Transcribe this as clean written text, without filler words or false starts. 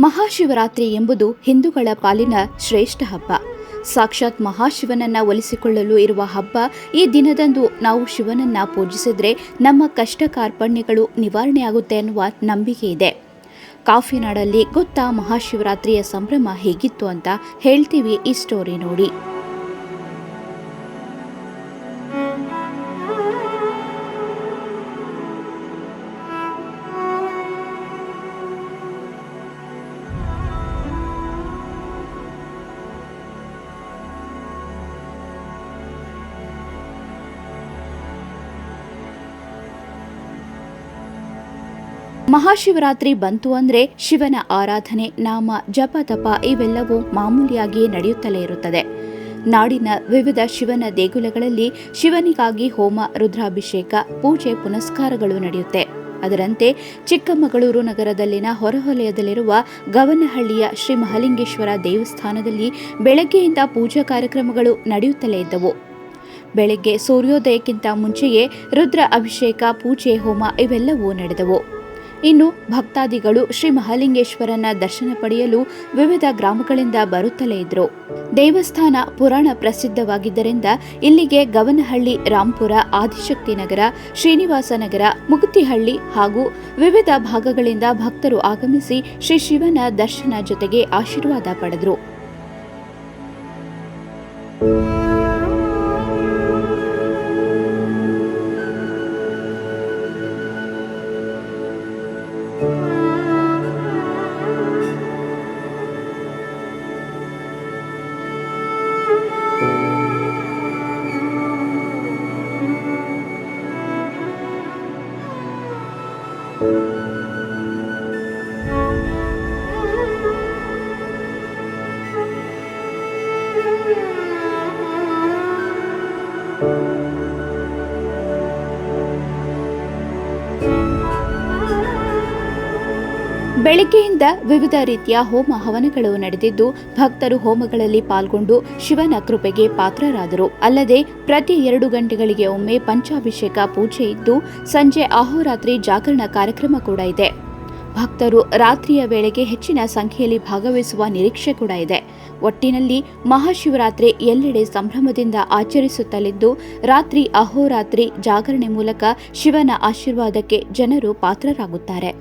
ಮಹಾಶಿವರಾತ್ರಿ ಎಂಬುದು ಹಿಂದೂಗಳ ಪಾಲಿನ ಶ್ರೇಷ್ಠ ಹಬ್ಬ. ಸಾಕ್ಷಾತ್ ಮಹಾಶಿವನನ್ನ ಒಲಿಸಿಕೊಳ್ಳಲು ಇರುವ ಹಬ್ಬ. ಈ ದಿನದಂದು ನಾವು ಶಿವನನ್ನ ಪೂಜಿಸಿದ್ರೆ ನಮ್ಮ ಕಷ್ಟ ಕಾರ್ಪಣ್ಯಗಳು ನಿವಾರಣೆಯಾಗುತ್ತೆ ಅನ್ನುವ ನಂಬಿಕೆ ಇದೆ. ಕಾಫಿನಾಡಲ್ಲಿ ಗೊತ್ತಾ ಮಹಾಶಿವರಾತ್ರಿಯ ಸಂಭ್ರಮ ಹೇಗಿತ್ತು ಅಂತ ಹೇಳ್ತೀವಿ ಈ ಸ್ಟೋರಿ ನೋಡಿ. ಮಹಾಶಿವರಾತ್ರಿ ಬಂತು ಅಂದ್ರೆ ಶಿವನ ಆರಾಧನೆ, ನಾಮ ಜಪ ತಪ ಇವೆಲ್ಲವೂ ಮಾಮೂಲಿಯಾಗಿ ನಡೆಯುತ್ತಲೇ ಇರುತ್ತದೆ. ನಾಡಿನ ವಿವಿಧ ಶಿವನ ದೇಗುಲಗಳಲ್ಲಿ ಶಿವನಿಗಾಗಿ ಹೋಮ, ರುದ್ರಾಭಿಷೇಕ, ಪೂಜೆ ಪುನಸ್ಕಾರಗಳು ನಡೆಯುತ್ತೆ. ಅದರಂತೆ ಚಿಕ್ಕಮಗಳೂರು ನಗರದಲ್ಲಿನ ಹೊರವಲಯದಲ್ಲಿರುವ ಗವನಹಳ್ಳಿಯ ಶ್ರೀ ಮಹಾಲಿಂಗೇಶ್ವರ ದೇವಸ್ಥಾನದಲ್ಲಿ ಬೆಳಗ್ಗೆಯಿಂದ ಪೂಜಾ ಕಾರ್ಯಕ್ರಮಗಳು ನಡೆಯುತ್ತಲೇ ಇದ್ದವು. ಬೆಳಗ್ಗೆ ಸೂರ್ಯೋದಯಕ್ಕಿಂತ ಮುಂಚೆಯೇ ರುದ್ರ ಅಭಿಷೇಕ, ಪೂಜೆ, ಹೋಮ ಇವೆಲ್ಲವೂ ನಡೆದವು. ಇನ್ನು ಭಕ್ತಾದಿಗಳು ಶ್ರೀ ಮಹಾಲಿಂಗೇಶ್ವರನ ದರ್ಶನ ಪಡೆಯಲು ವಿವಿಧ ಗ್ರಾಮಗಳಿಂದ ಬರುತ್ತಲೇ ಇದ್ರು. ದೇವಸ್ಥಾನ ಪುರಾಣ ಪ್ರಸಿದ್ಧವಾಗಿದ್ದರಿಂದ ಇಲ್ಲಿಗೆ ಗವನಹಳ್ಳಿ, ರಾಂಪುರ, ಆದಿಶಕ್ತಿ ನಗರ, ಶ್ರೀನಿವಾಸ ನಗರ, ಮುಗುತಿಹಳ್ಳಿ ಹಾಗೂ ವಿವಿಧ ಭಾಗಗಳಿಂದ ಭಕ್ತರು ಆಗಮಿಸಿ ಶ್ರೀ ಶಿವನ ದರ್ಶನ ಜೊತೆಗೆ ಆಶೀರ್ವಾದ ಪಡೆದರು. ಬೆಳಗ್ಗೆಯಿಂದ ವಿವಿಧ ರೀತಿಯ ಹೋಮ ಹವನಗಳು ನಡೆದಿದ್ದು, ಭಕ್ತರು ಹೋಮಗಳಲ್ಲಿ ಪಾಲ್ಗೊಂಡು ಶಿವನ ಕೃಪೆಗೆ ಪಾತ್ರರಾದರು. ಅಲ್ಲದೆ ಪ್ರತಿ 2 ಗಂಟೆಗಳಿಗೆ ಒಮ್ಮೆ ಪಂಚಾಭಿಷೇಕ ಪೂಜೆ ಇದ್ದು, ಸಂಜೆ ಅಹೋರಾತ್ರಿ ಜಾಗರಣ ಕಾರ್ಯಕ್ರಮ ಕೂಡ ಇದೆ. ಭಕ್ತರು ರಾತ್ರಿಯ ವೇಳೆಗೆ ಹೆಚ್ಚಿನ ಸಂಖ್ಯೆಯಲ್ಲಿ ಭಾಗವಹಿಸುವ ನಿರೀಕ್ಷೆ ಕೂಡ ಇದೆ. ಒಟ್ಟಿನಲ್ಲಿ ಮಹಾಶಿವರಾತ್ರಿ ಎಲ್ಲೆಡೆ ಸಂಭ್ರಮದಿಂದ ಆಚರಿಸುತ್ತಲಿದ್ದು, ರಾತ್ರಿ ಅಹೋರಾತ್ರಿ ಜಾಗರಣೆ ಮೂಲಕ ಶಿವನ ಆಶೀರ್ವಾದಕ್ಕೆ ಜನರು ಪಾತ್ರರಾಗುತ್ತಾರೆ.